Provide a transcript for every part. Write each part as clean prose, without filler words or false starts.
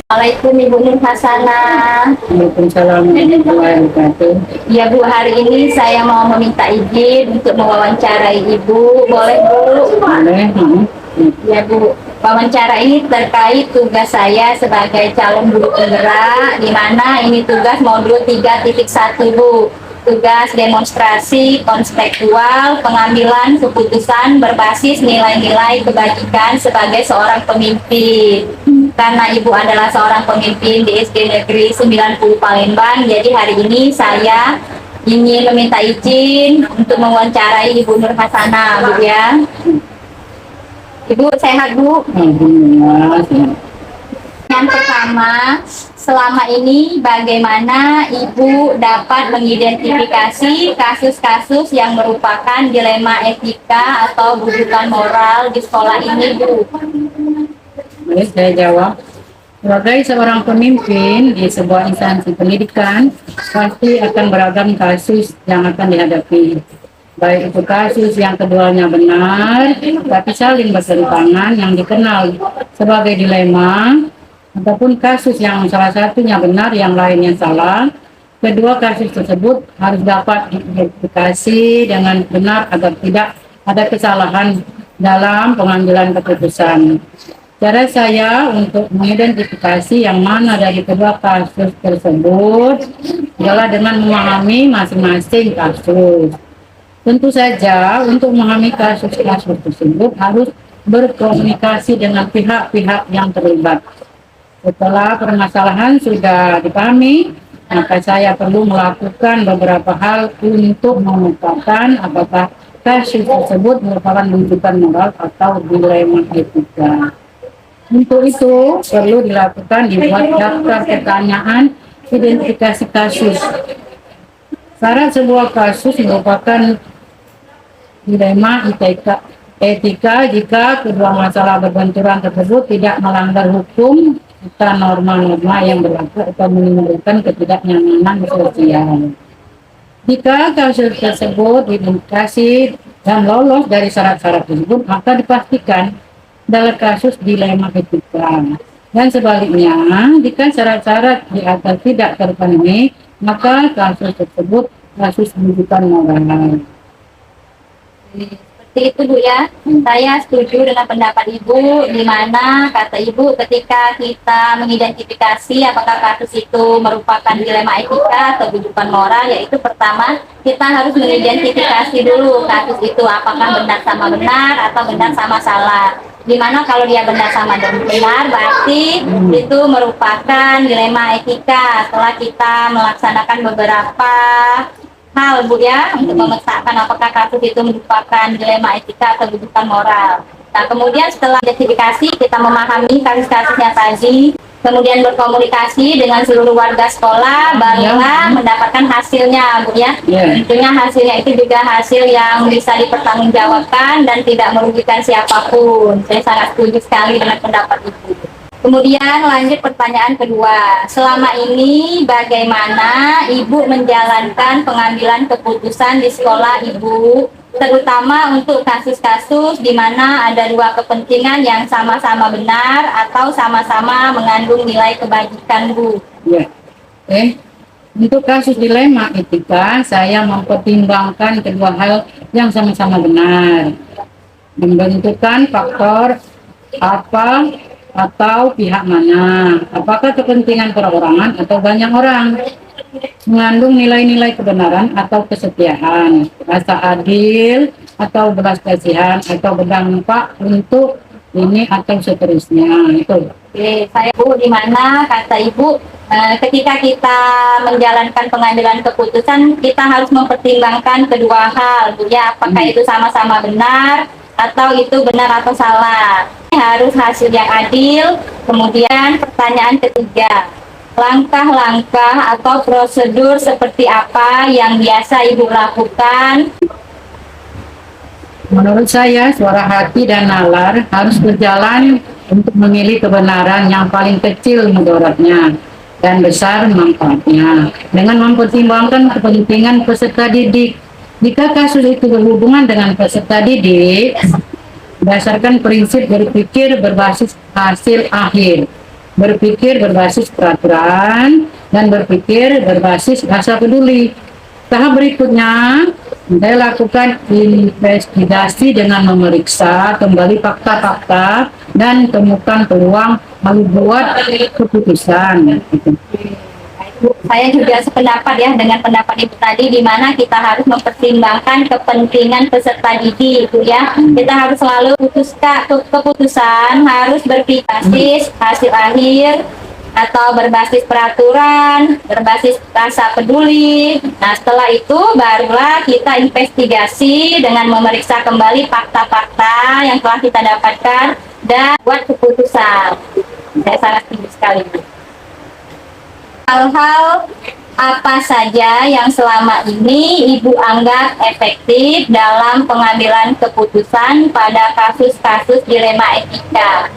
Assalamualaikum Ibu Nur Hasanah. Waalaikumsalam warahmatullahi wabarakatuh. Ya Bu, hari ini saya mau meminta izin untuk mewawancarai Ibu. Boleh Bu? Boleh. Ya Bu, wawancara ini terkait tugas saya sebagai calon guru penggerak, di mana ini tugas modul 3.1 Bu. Tugas demonstrasi konspektual pengambilan keputusan berbasis nilai-nilai kebajikan sebagai seorang pemimpin. Karena Ibu adalah seorang pemimpin di SD Negeri 90 Palembang, jadi hari ini saya ingin meminta izin untuk mewawancarai Ibu Nur Hasanah, Bu ya. Ibu sehat Bu? Alhamdulillah. Yang pertama, selama ini bagaimana Ibu dapat mengidentifikasi kasus-kasus yang merupakan dilema etika atau rujukan moral di sekolah ini Bu? Boleh saya jawab. Sebagai seorang pemimpin di sebuah instansi pendidikan, pasti akan beragam kasus yang akan dihadapi. Baik itu kasus yang keduanya benar, tapi saling bertentangan yang dikenal sebagai dilema, ataupun kasus yang salah satunya benar, yang lainnya salah. Kedua kasus tersebut harus dapat diidentifikasi dengan benar agar tidak ada kesalahan dalam pengambilan keputusan. Cara saya untuk mengidentifikasi yang mana dari kedua kasus tersebut adalah dengan memahami masing-masing kasus. Tentu saja untuk memahami kasus-kasus tersebut harus berkomunikasi dengan pihak-pihak yang terlibat. Setelah permasalahan sudah dipahami, maka saya perlu melakukan beberapa hal untuk memetakan apakah kasus tersebut merupakan rujukan moral atau dilema etika. Untuk itu perlu dilakukan dibuat daftar pertanyaan identifikasi kasus. Syarat sebuah kasus merupakan dilema etika jika kedua masalah berbenturan tersebut tidak melanggar hukum serta norma-norma yang berlaku atau menimbulkan ketidaknyamanan sosial. Jika kasus tersebut diidentifikasi dan lolos dari syarat-syarat tersebut, maka dipastikan dalam kasus dilema etika. Dan sebaliknya, jika syarat-syarat di atas tidak terpenuhi, maka kasus tersebut kasus rujukan moral. Seperti itu Bu ya. Saya setuju dengan pendapat Ibu, di mana kata Ibu ketika kita mengidentifikasi apakah kasus itu merupakan dilema etika atau rujukan moral, yaitu pertama kita harus mengidentifikasi dulu kasus itu apakah benar sama benar atau benar sama salah. Dimana kalau dia benar sama benar berarti itu merupakan dilema etika setelah kita melaksanakan beberapa hal Bu ya, untuk memetakan apakah kasus itu merupakan dilema etika atau rujukan moral. Nah kemudian setelah identifikasi kita memahami kasus-kasusnya tadi, kemudian berkomunikasi dengan seluruh warga sekolah, barulah mendapatkan hasilnya Bu ya. Tentunya hasilnya itu juga hasil yang bisa dipertanggungjawabkan dan tidak merugikan siapapun. Saya sangat setuju sekali dengan pendapat Ibu. Kemudian lanjut pertanyaan kedua, selama ini bagaimana Ibu menjalankan pengambilan keputusan di sekolah Ibu, terutama untuk kasus-kasus di mana ada dua kepentingan yang sama-sama benar atau sama-sama mengandung nilai kebajikan Bu? Ya. Untuk kasus dilema etika, saya mempertimbangkan kedua hal yang sama-sama benar. Membentukkan faktor apa atau pihak mana, apakah kepentingan perorangan atau banyak orang, mengandung nilai-nilai kebenaran atau kesetiaan, rasa adil atau belas kasihan atau berdampak untuk ini atau seterusnya. Itu. Oke, saya Bu, di mana kata Ibu ketika kita menjalankan pengambilan keputusan kita harus mempertimbangkan kedua hal Bu ya, apakah itu sama-sama benar atau itu benar atau salah. Harus hasil yang adil. Kemudian pertanyaan ketiga, langkah-langkah atau prosedur seperti apa yang biasa Ibu lakukan? Menurut saya, suara hati dan nalar harus berjalan untuk memilih kebenaran yang paling kecil mudaratnya dan besar manfaatnya, dengan mempertimbangkan kepentingan peserta didik. Jika kasus itu berhubungan dengan peserta didik, berdasarkan prinsip berpikir berbasis hasil akhir, berpikir berbasis peraturan, dan berpikir berbasis rasa peduli. Tahap berikutnya, saya lakukan investigasi dengan memeriksa kembali fakta-fakta dan temukan peluang lalu buat keputusan. Saya juga sependapat ya dengan pendapat Ibu tadi, di mana kita harus mempertimbangkan kepentingan peserta didik, Ibu ya. Kita harus selalu keputusan harus berbasis hasil akhir atau berbasis peraturan, berbasis rasa peduli. Nah, setelah itu barulah kita investigasi dengan memeriksa kembali fakta-fakta yang telah kita dapatkan dan buat keputusan. Saya sangat setuju sekali. Hal-hal apa saja yang selama ini Ibu anggap efektif dalam pengambilan keputusan pada kasus-kasus dilema etika?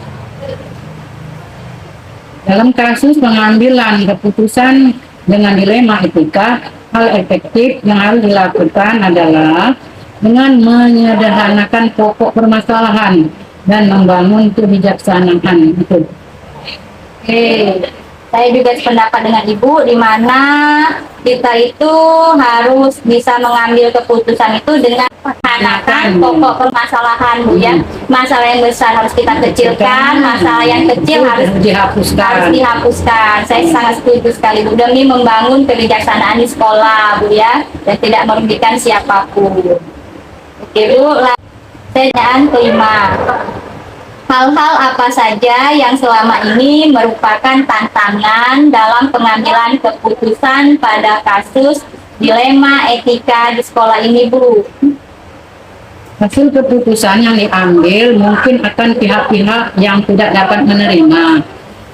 Dalam kasus pengambilan keputusan dengan dilema etika, hal efektif yang harus dilakukan adalah dengan menyederhanakan pokok permasalahan dan membangun kebijaksanaan itu. Oke, saya juga sependapat dengan Ibu, di mana kita itu harus bisa mengambil keputusan itu dengan menyederhanakan pokok permasalahan, Bu ya. Masalah yang besar harus kita kecilkan, masalah yang kecil harus dihapuskan. Saya sangat setuju sekali, Bu, demi membangun kebijaksanaan di sekolah, Bu ya, dan tidak merugikan siapapun. Oke, Bu, pertanyaan kelima. Hal-hal apa saja yang selama ini merupakan tantangan dalam pengambilan keputusan pada kasus dilema etika di sekolah ini, Bu? Hasil keputusan yang diambil mungkin akan pihak-pihak yang tidak dapat menerima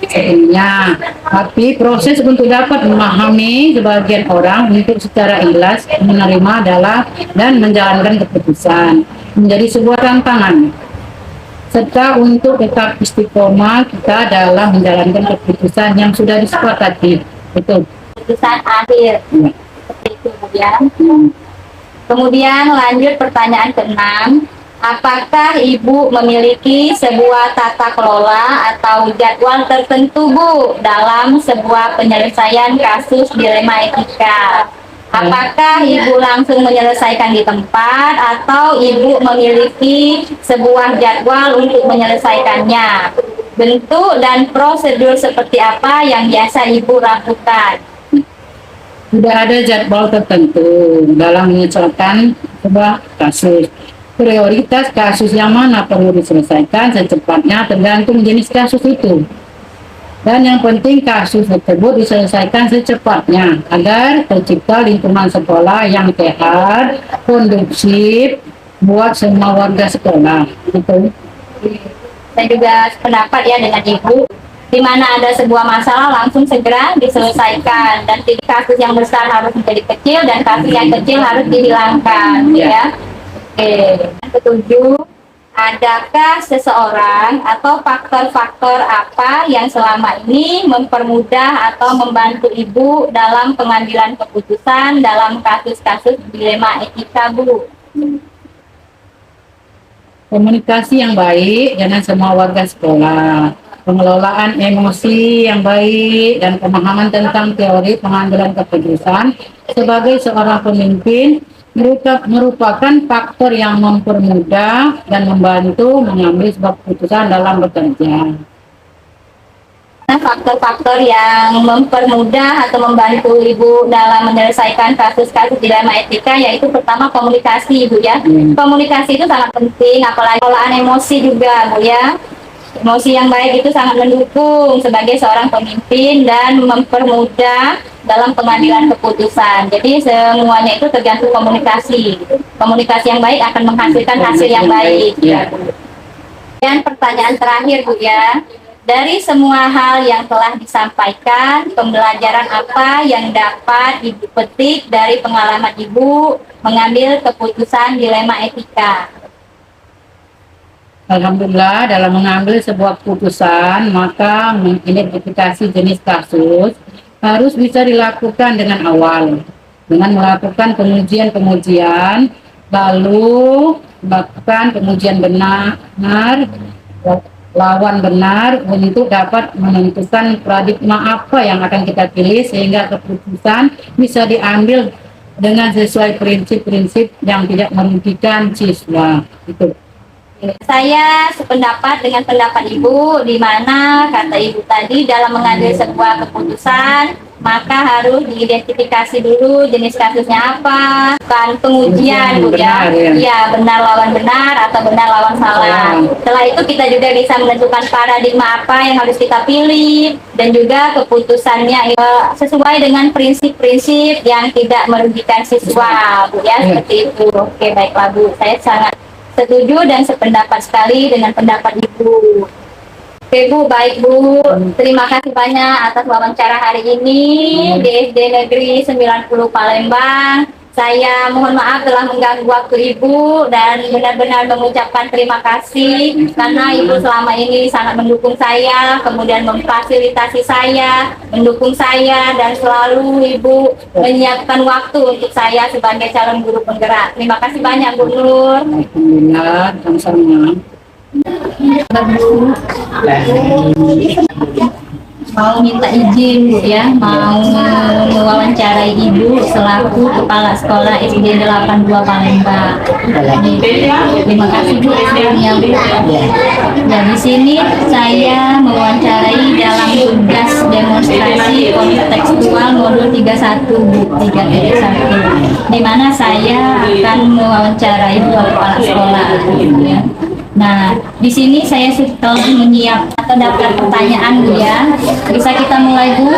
sebelumnya, tapi proses untuk dapat memahami sebagian orang untuk secara ikhlas menerima adalah dan menjalankan keputusan menjadi sebuah tantangan, serta untuk tetap istiqomah kita dalam menjalankan keputusan yang sudah disepakati. Betul. Keputusan akhir. Ya. Seperti itu, Bu ya. Kemudian lanjut pertanyaan ke-6. Apakah Ibu memiliki sebuah tata kelola atau jadwal tertentu, Bu, dalam sebuah penyelesaian kasus dilema etika? Apakah Ibu langsung menyelesaikan di tempat atau Ibu memiliki sebuah jadwal untuk menyelesaikannya? Bentuk dan prosedur seperti apa yang biasa Ibu lakukan? Tidak ada jadwal tertentu dalam menyelesaikan sebuah kasus. Prioritas kasus yang mana perlu diselesaikan secepatnya tergantung jenis kasus itu. Dan yang penting kasus tersebut diselesaikan secepatnya agar tercipta lingkungan sekolah yang sehat, kondusif buat semua warga sekolah. Gitu. Saya juga sependapat ya dengan Ibu, di mana ada sebuah masalah langsung segera diselesaikan, dan kasus yang besar harus menjadi kecil dan kasus yang kecil harus dihilangkan, ya. Oke. Yang ketujuh, adakah seseorang atau faktor-faktor apa yang selama ini mempermudah atau membantu Ibu dalam pengambilan keputusan dalam kasus-kasus dilema etika, Bu? Komunikasi yang baik dengan semua warga sekolah, pengelolaan emosi yang baik, dan pemahaman tentang teori pengambilan keputusan sebagai seorang pemimpin merupakan faktor yang mempermudah dan membantu mengambil sebuah keputusan dalam bekerja. Nah, faktor-faktor yang mempermudah atau membantu Ibu dalam menyelesaikan kasus-kasus dilema etika yaitu pertama komunikasi, Bu ya. Komunikasi itu sangat penting, apalagi pengelolaan emosi juga, Bu ya. Emosi yang baik itu sangat mendukung sebagai seorang pemimpin dan mempermudah dalam pengambilan keputusan. Jadi semuanya itu tergantung komunikasi. Komunikasi yang baik akan menghasilkan hasil yang baik. Ya. Dan pertanyaan terakhir, Bu ya. Dari semua hal yang telah disampaikan, pembelajaran apa yang dapat Ibu petik dari pengalaman Ibu mengambil keputusan dilema etika? Alhamdulillah, dalam mengambil sebuah keputusan, maka mengidentifikasi jenis kasus harus bisa dilakukan dengan awal, dengan melakukan pengujian, lalu melakukan pengujian benar, lawan benar untuk dapat menentukan paradigma apa yang akan kita pilih sehingga keputusan bisa diambil dengan sesuai prinsip-prinsip yang tidak merugikan siswa. Itu. Saya sependapat dengan pendapat Ibu, di mana kata Ibu tadi dalam mengambil sebuah keputusan maka harus diidentifikasi dulu jenis kasusnya apa, kan pengujian Bu ya. Benar, ya. Iya, benar lawan benar atau benar lawan salah. Setelah itu kita juga bisa menentukan paradigma apa yang harus kita pilih dan juga keputusannya sesuai dengan prinsip-prinsip yang tidak merugikan siswa Bu ya, seperti itu. Oke, baiklah Bu, saya sangat setuju dan sependapat sekali dengan pendapat Ibu. Oke Bu, baik Bu. Terima kasih banyak atas wawancara hari ini di SD Negeri 90 Palembang. Saya mohon maaf telah mengganggu waktu Ibu dan benar-benar mengucapkan terima kasih karena Ibu selama ini sangat mendukung saya, kemudian memfasilitasi saya, mendukung saya, dan selalu Ibu menyiapkan waktu untuk saya sebagai calon guru penggerak. Terima kasih banyak Bu Nur. Alhamdulillah, sama-sama. Mau minta izin Bu ya, mau mewawancarai Ibu selaku Kepala Sekolah SD 82 Palembang. Terima kasih Bu ya Bu. Dan di sini saya mewawancarai dalam tugas demonstrasi kontekstual modul 31 Bu, 3.1, di mana saya akan mewawancarai dua kepala sekolah ya. Nah, di sini saya telah menyiapkan atau daftar pertanyaan Bu ya. Bisa kita mulai Bu?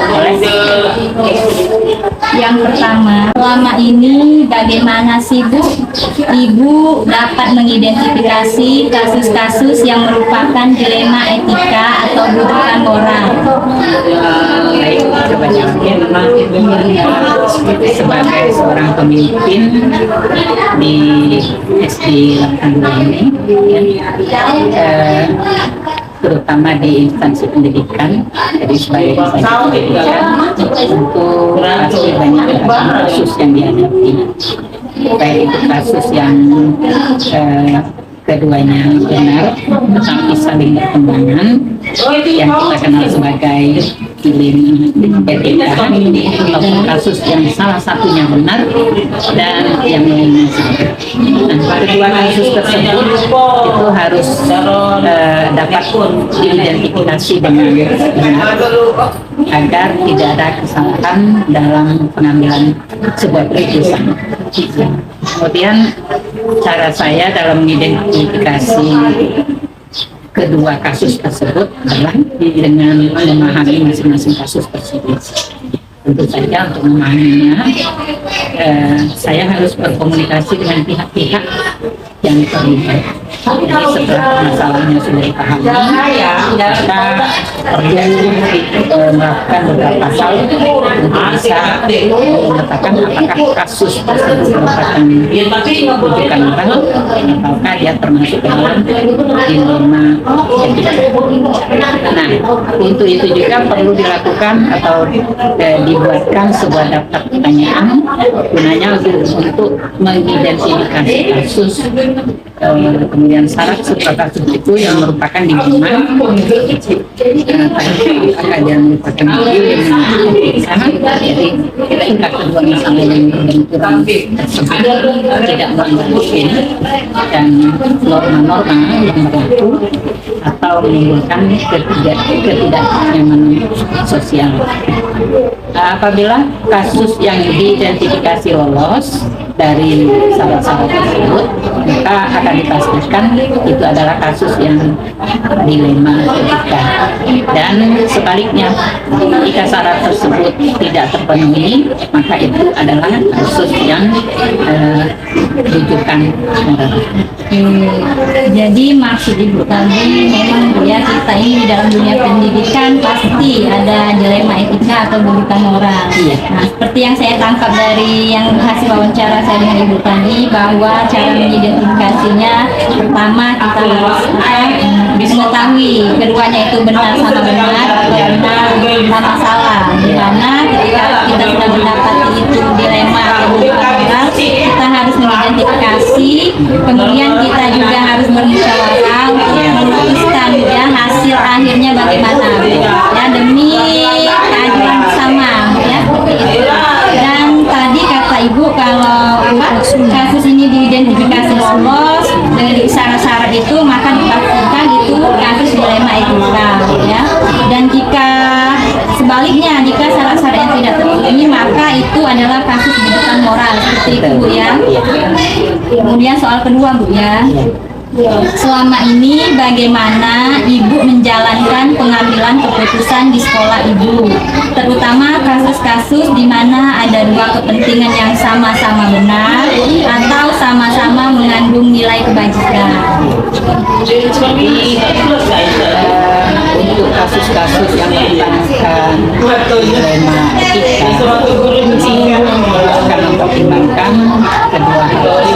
Yang pertama, selama ini bagaimana sih Bu Ibu dapat mengidentifikasi kasus-kasus yang merupakan dilema etika atau bujukan moral? Baik, coba jawabnya. Memang sebagai seorang pemimpin di SD 82 ini, terutama di instansi pendidikan, jadi sebagai instansi pendidikan tentu pasti banyak kasus yang dihadapi, baik itu kasus yang keduanya benar tetapi saling bertentangan, yang kita kenal sebagai dilema etika, ataupun kasus yang salah satunya benar dan yang lainnya salah. Nah, kedua kasus tersebut itu harus dapat diidentifikasi dengan benar agar tidak ada kesalahan dalam pengambilan sebuah keputusan. Kemudian cara saya dalam mengidentifikasi kedua kasus tersebut adalah dengan memahami masing-masing kasus tersebut. Tentu saja untuk memahaminya, saya harus berkomunikasi dengan pihak-pihak yang terlibat. Jadi setelah masalahnya sudah dipahami, maka perlu melakukan beberapa hal untuk bisa mengatakan apakah kasus tersebut merupakan rujukan moral ataukah dia termasuk dalam dilema etika. Nah, untuk itu juga perlu dilakukan atau dibuatkan sebuah daftar pertanyaan gunanya untuk mengidentifikasi kasus, kemudian syarat setelah kasus itu yang merupakan dilema, apakah dia merupakan dilema, jadi tingkat kedua masalah yang berbenturan tersebut tidak melanggar hukum dan norma-norma yang berlaku atau menimbulkan ketidaknyamanan sosial. Apabila kasus yang diidentifikasi lolos dari syarat-syarat tersebut, maka akan dipastikan itu adalah kasus yang dilema etika. Dan sebaliknya, jika syarat tersebut tidak terpenuhi, maka itu adalah kasus yang rujukan moral. Jadi maksud Ibu tadi memang ya kita ini di dalam dunia pendidikan pasti ada dilema etika atau rujukan moral. Nah, seperti yang saya tangkap dari yang hasil wawancara saya dengan Ibu tadi, bahwa cara mengidentifikasinya pertama kita harus mengetahui keduanya itu benar sama benar atau benar sama salah. Dimana ketika kita sudah mendapati itu dilema atau rujukan moral, kita harus mengidentifikasi, kemudian kita juga harus bermusyawarah untuk memutuskan Bu, ya hasil akhirnya bagaimana Bu? Ya demi keadilan bersama Bu, ya seperti itu. Dan tadi kata Ibu kalau kasus ini diidentifikasi lolos dengan syarat-syarat itu, maka dipastikan itu kasus dilema etika, ya. Dan jika sebaliknya, jika syarat-syarat yang tidak terpenuhi, maka itu adalah kasus kebutuhan moral seperti itu Bu, ya. Kemudian soal kedua Bu, ya. Selama ini bagaimana Ibu menjalankan pengambilan keputusan di sekolah Ibu, terutama kasus-kasus di mana ada dua kepentingan yang sama-sama benar atau sama-sama mengandung nilai kebajikan. Untuk kasus-kasus yang menggunakan dilema etika, akan mempertimbangkan kedua hal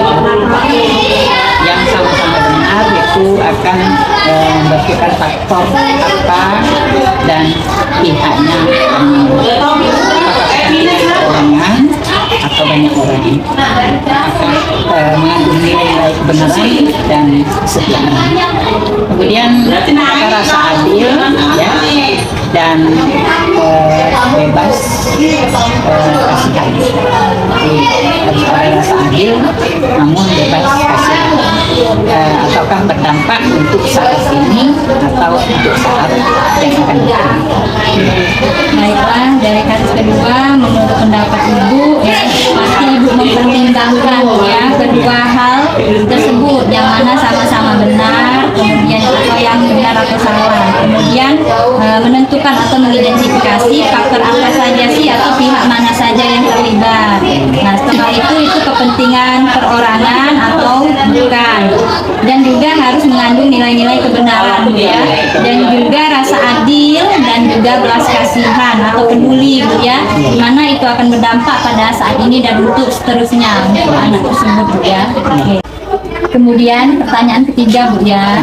yang sama-sama benar, itu akan membutuhkan faktor apa dan pihaknya, apakah kepentingan perorangan atau banyak orang, akan mengandung nilai kebenaran dan kesetiaan. Kemudian ada rasa adil, ya, dan bebas kasihan. Jadi harus ada rasa adil namun bebas kasihan, ataukah berdampak untuk saat ini atau untuk saat yang akan datang. Baiklah, dari kasus kedua, menurut pendapat Ibu, ya, pasti Ibu mempertimbangkan ya kedua hal tersebut, yang mana sama-sama benar, kemudian atau yang benar atau salah, kemudian menentukan atau mengidentifikasi faktor apa saja sih atau pihak mana saja yang terlibat. Nah, setelah itu kepentingan perorangan atau bukan, dan juga harus mengandung nilai-nilai kebenaran ya, dan juga rasa adil dan juga belas kasihan atau peduli Bu, ya, dimana itu akan berdampak pada saat ini dan untuk seterusnya untuk anak tersebut Bu, ya. Oke. Kemudian pertanyaan ketiga Bu, ya.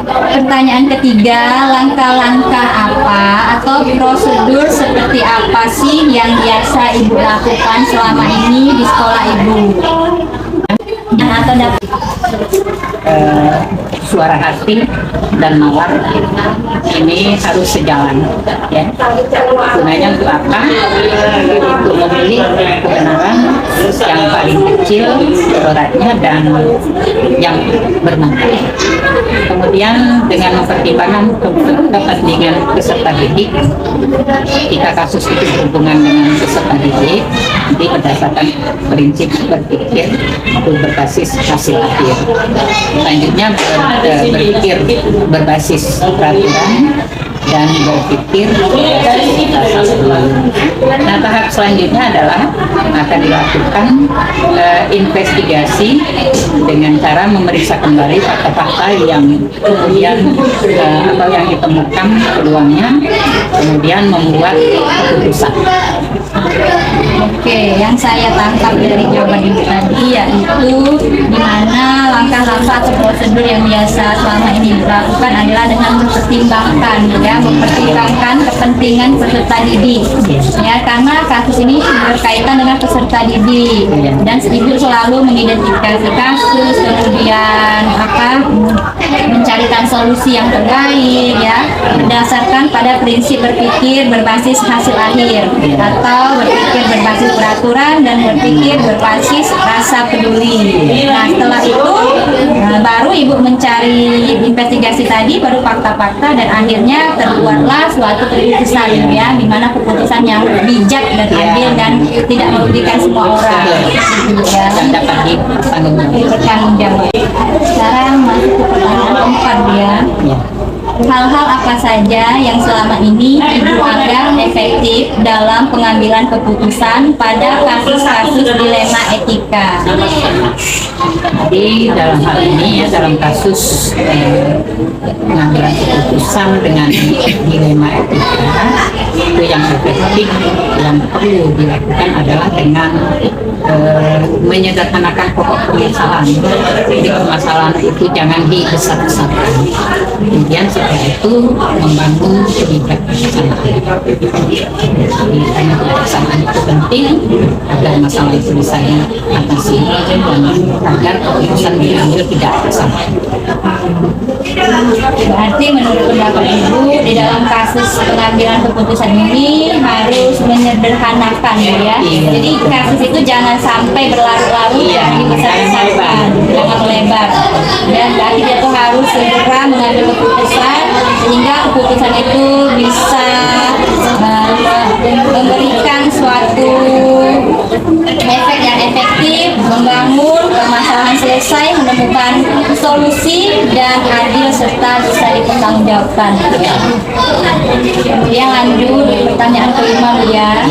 Pertanyaan ketiga, langkah-langkah apa atau prosedur seperti apa sih yang biasa Ibu lakukan selama ini di sekolah Ibu? Atau dapat suara hati dan mawar ini harus sejalan, ya. Gunanya untuk apa? Untuk memilih kebenaran yang paling kecil beratnya dan yang bermanfaat. Kemudian dengan mempertimbangkan kepentingan peserta didik, jika kasus itu berhubungan dengan peserta didik, jadi berdasarkan prinsip berpikir berbasis hasil akhir. Selanjutnya berpikir berbasis peraturan dan berpikir berbasis asas lalu. Nah, tahap selanjutnya adalah akan dilakukan investigasi dengan cara memeriksa kembali fakta-fakta yang kemudian atau yang ditemukan peluangnya, kemudian membuat keputusan. Oke, yang saya tangkap dari jawaban Ibu tadi yaitu di mana langkah-langkah atau prosedur yang biasa selama ini dilakukan adalah dengan mempertimbangkan kepentingan peserta didik. Ya, karena kasus ini berkaitan dengan peserta didik dan Ibu selalu mengidentifikasi kasus, kemudian mencarikan solusi yang terbaik ya, berdasarkan pada prinsip berpikir berbasis hasil akhir atau berpikir berbasis peraturan dan berpikir berbasis rasa peduli. Nah, setelah itu baru Ibu mencari investigasi tadi, baru fakta-fakta, dan akhirnya terbuatlah suatu keputusan ya, di mana keputusan yang bijak dan adil dan tidak merugikan semua orang ya, Dan dapat bertanggungjawab. Sekarang masuk ke pertanyaan keempat ya. Hal-hal apa saja yang selama ini Ibu anggap efektif dalam pengambilan keputusan pada kasus-kasus dilema etika? Jadi dalam hal ini ya, dalam kasus pengambilan keputusan dengan dilema etika, itu yang efektif yang perlu dilakukan adalah dengan menyederhanakan pokok permasalahan. Jadi permasalahan itu jangan dibesar-besarkan. Kemudian setelah yaitu membangun kebijaksanaan. Jadi karena kebijaksanaan itu penting agar masalah itu bisa diatasi dan agar keputusan diambil tidak salah. Berarti menurut pendapat Ibu di dalam kasus pengambilan keputusan ini harus menyederhanakan ya. Jadi kasus itu jangan sampai berlarut-larut dan dibesar-besarkan, jangan melebar. Dan berarti dia tuh harus segera mengambil keputusan sehingga keputusan itu bisa memberikan suatu efek yang efektif, membangun permasalahan selesai, menemukan solusi dan adil serta bisa dipertanggungjawabkan. Kemudian lanjut pertanyaan kelima ya.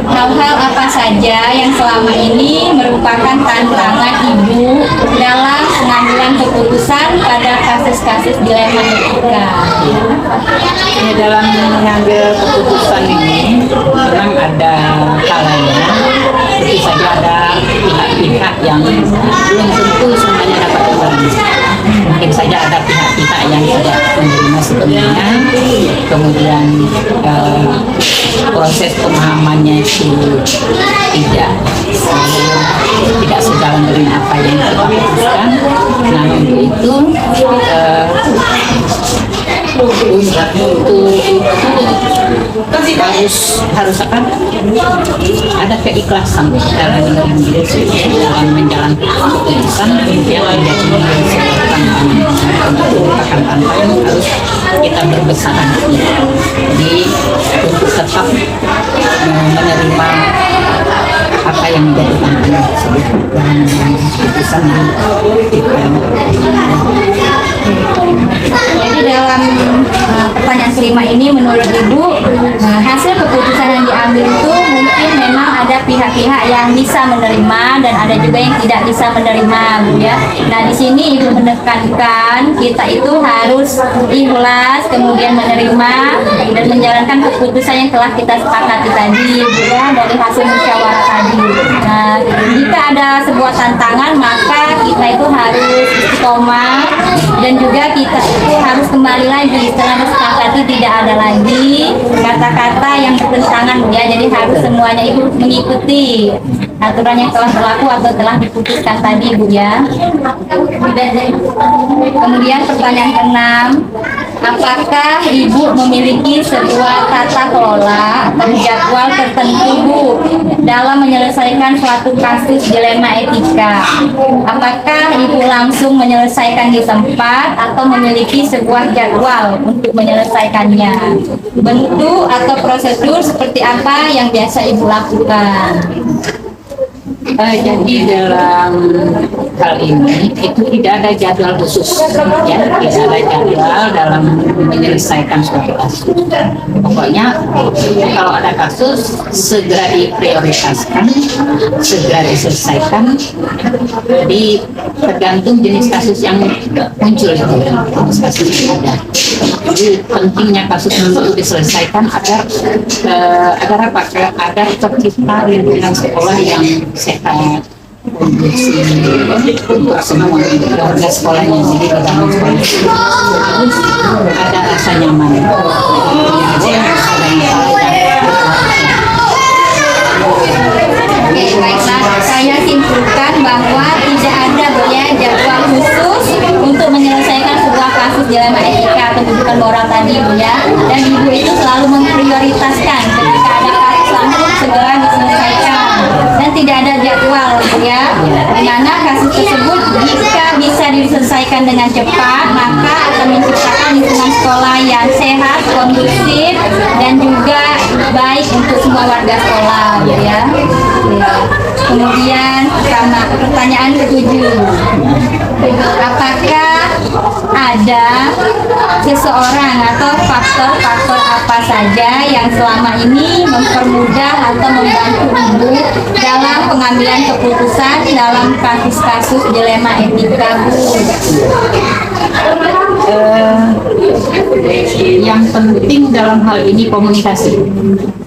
Hal-hal apa saja yang selama ini merupakan tantangan Ibu dalam pengambilan keputusan pada kasus-kasus dilema etika? Ya, dalam mengambil keputusan ini memang ada kalanya tentu saja ada pihak-pihak yang belum tentu semuanya dapat menerima. Mungkin saja ada pihak-pihak yang tidak menerima sepenuhnya, kemudian proses pemahamannya itu tidak sejalan dengan apa yang kita putuskan. Nah, untuk itu harus apa? Ada keikhlasan dalam menjalankan keputusan yang merupakan tantangan harus kita berbesar hati. Jadi untuk tetap menerima apa yang menjadi tantangan tersebut dalam keputusan yang kita. Jadi dalam pertanyaan kelima ini menurut Ibu hasil keputusan yang diambil itu mungkin memang ada pihak-pihak yang bisa menerima dan ada juga yang tidak bisa menerima, Bu ya. Nah di sini Ibu menekankan kita itu harus ikhlas, kemudian menerima dan menjalankan keputusan yang telah kita sepakati tadi, Bu ya, dari hasil musyawarah tadi. Nah jika ada sebuah tantangan maka kita itu harus istiqomah dan juga kita itu harus kembali lagi setelah disepakati tidak ada lagi kata-kata yang bertentangan ya, jadi harus semuanya itu mengikuti aturan yang telah berlaku atau telah diputuskan tadi Bu ya. Kemudian pertanyaan ke-6, apakah Ibu memiliki sebuah tata kelola atau jadwal tertentu Bu dalam menyelesaikan suatu kasus dilema etika? Apakah Ibu langsung menyelesaikan di tempat atau memiliki sebuah jadwal untuk menyelesaikannya? Bentuk atau prosedur seperti apa yang biasa Ibu lakukan? Jadi dalam hal ini itu tidak ada jadwal khusus, ya, tidak ada jadwal dalam menyelesaikan suatu kasus. Pokoknya kalau ada kasus segera diprioritaskan, segera diselesaikan. Jadi tergantung jenis kasus yang muncul itu, kasus yang ada. Jadi pentingnya kasus itu diselesaikan agar apa? Agar tercipta lingkungan sekolah yang sehat, kondusif untuk semua warga sekolahnya. Jadi dalam sekolah harus ada rasa nyaman. Oke, baiklah, saya simpulkan bahwa tidak ada ya jadwal khusus untuk menyelesaikan sebuah kasus dilema etika atau kedudukan moral tadi Bu ya. Dan Ibu itu selalu memprioritaskan ketika ada kasus langsung segera diselesaikan dan tidak ada jadwal Bu ya. Di mana kasus tersebut jika bisa diselesaikan dengan cepat maka akan menciptakan lingkungan sekolah yang sehat, kondusif dan juga baik untuk semua warga sekolah Bu ya. Kemudian sama pertanyaan ke-7, apakah ada seseorang atau faktor-faktor apa saja yang selama ini mempermudah atau membantu Ibu dalam pengambilan keputusan dalam kasus-kasus dilema etika Bu? Yang penting dalam hal ini komunikasi,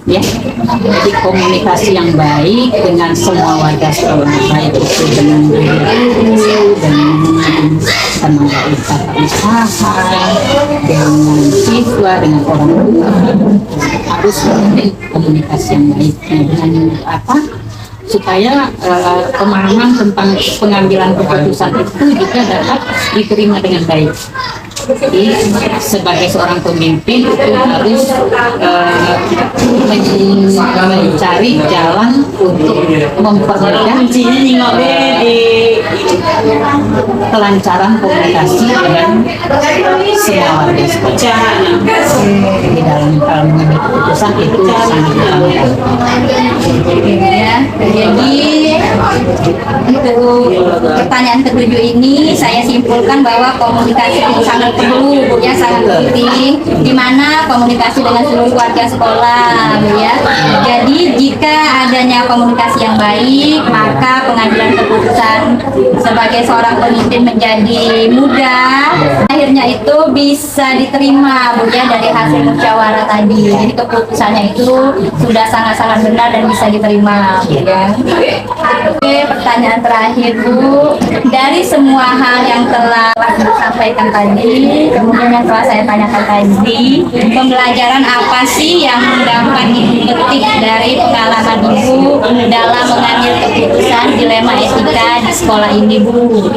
ya. Jadi komunikasi yang baik dengan semua warga sekolah, baik itu dengan guru, dengan tenaga usaha dengan siswa, dengan orang tua, harus menjalin komunikasi yang baik dengan apa, supaya pemahaman tentang pengambilan keputusan itu juga dapat diterima dengan baik. Jadi sebagai seorang pemimpin itu harus mencari jalan untuk mempermudah kelancaran komunikasi dengan semua warga sekitar. Di dalam hal mengambil keputusan itu sangat utama. Ya, jadi untuk pertanyaan ketujuh ini saya simpulkan bahwa komunikasi itu sangat perlu, Bu ya, sangat penting. Di mana komunikasi dengan seluruh warga sekolah, Bu ya. Jadi jika adanya komunikasi yang baik, maka pengambilan keputusan sebagai seorang pemimpin menjadi mudah. Akhirnya itu bisa diterima, Bu ya, dari hasil musyawarah tadi. Jadi keputusannya itu sudah sangat-sangat benar dan bisa diterima, Bu ya. Oke, pertanyaan terakhir, Bu. Dari semua hal yang telah disampaikan tadi, kemudian yang telah saya tanyakan tadi, pembelajaran apa sih yang dapat Ibu petik dari pengalaman Ibu dalam mengambil keputusan dilema etika di sekolah ini, Bu?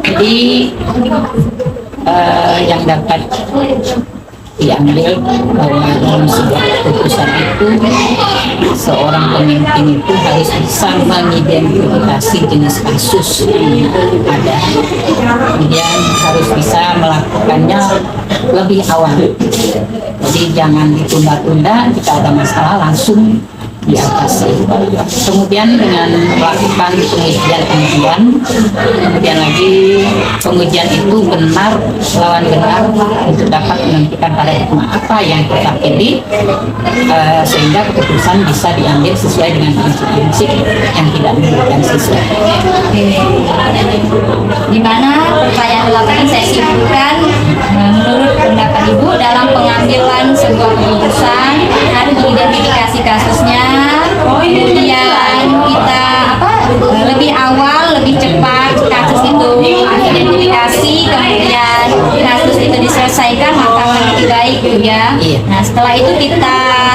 Jadi yang dapat diambil bahwa dalam sebuah keputusan itu seorang pemimpin itu harus bisa mengidentifikasi jenis kasus yang ada, kemudian harus bisa melakukannya lebih awal. Jadi jangan ditunda-tunda, jika ada masalah langsung diatasi. Kemudian dengan melakukan pengujian, kemudian lagi pengujian itu benar lawan benar untuk dapat menentukan paradigma apa yang kita pilih, sehingga keputusan bisa diambil sesuai dengan prinsip-prinsip yang tidak merugikan siswa. Di mana pertanyaan 8 saya simpulkan, menurut pendapat Ibu dalam pengambilan sebuah keputusan harus diidentifikasi kasusnya, kemudian kita lebih awal, lebih cepat kasus itu identifikasi, kemudian kasus itu diselesaikan, maka akan lebih baik, Bu ya. Nah setelah itu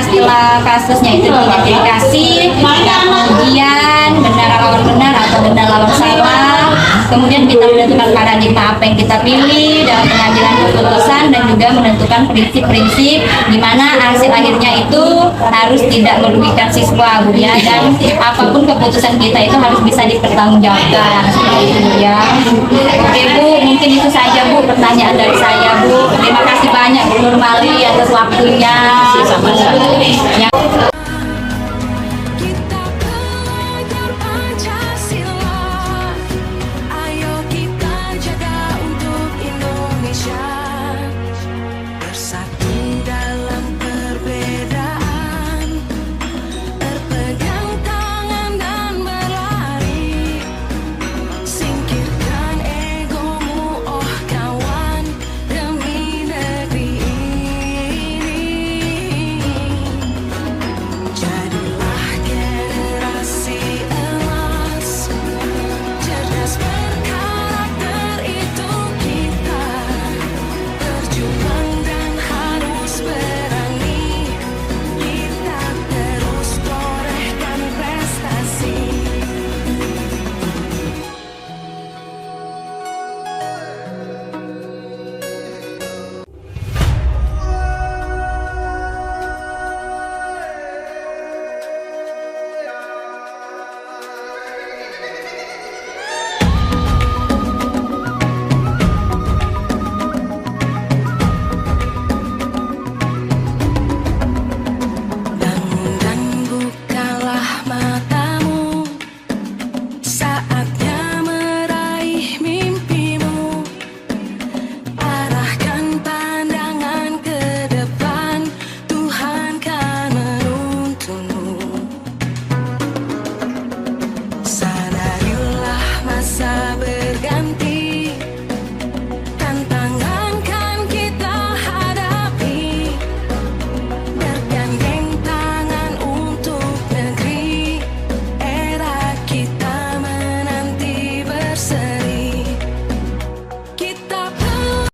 setelah kasusnya itu diidentifikasi, kemudian benar lawan benar atau benar lawan salah, kemudian kita menentukan paradigma apa yang kita pilih dalam pengambilan keputusan dan juga menentukan prinsip-prinsip di mana hasil akhirnya itu harus tidak merugikan siswa, Bu ya, dan apapun keputusan kita itu harus bisa dipertanggungjawabkan, seperti itu, Bu ya. Oke, Bu, mungkin itu saja, Bu, pertanyaan dari saya, Bu. Terima kasih banyak Bu Nurmali atas waktunya. Sama-sama. Ya.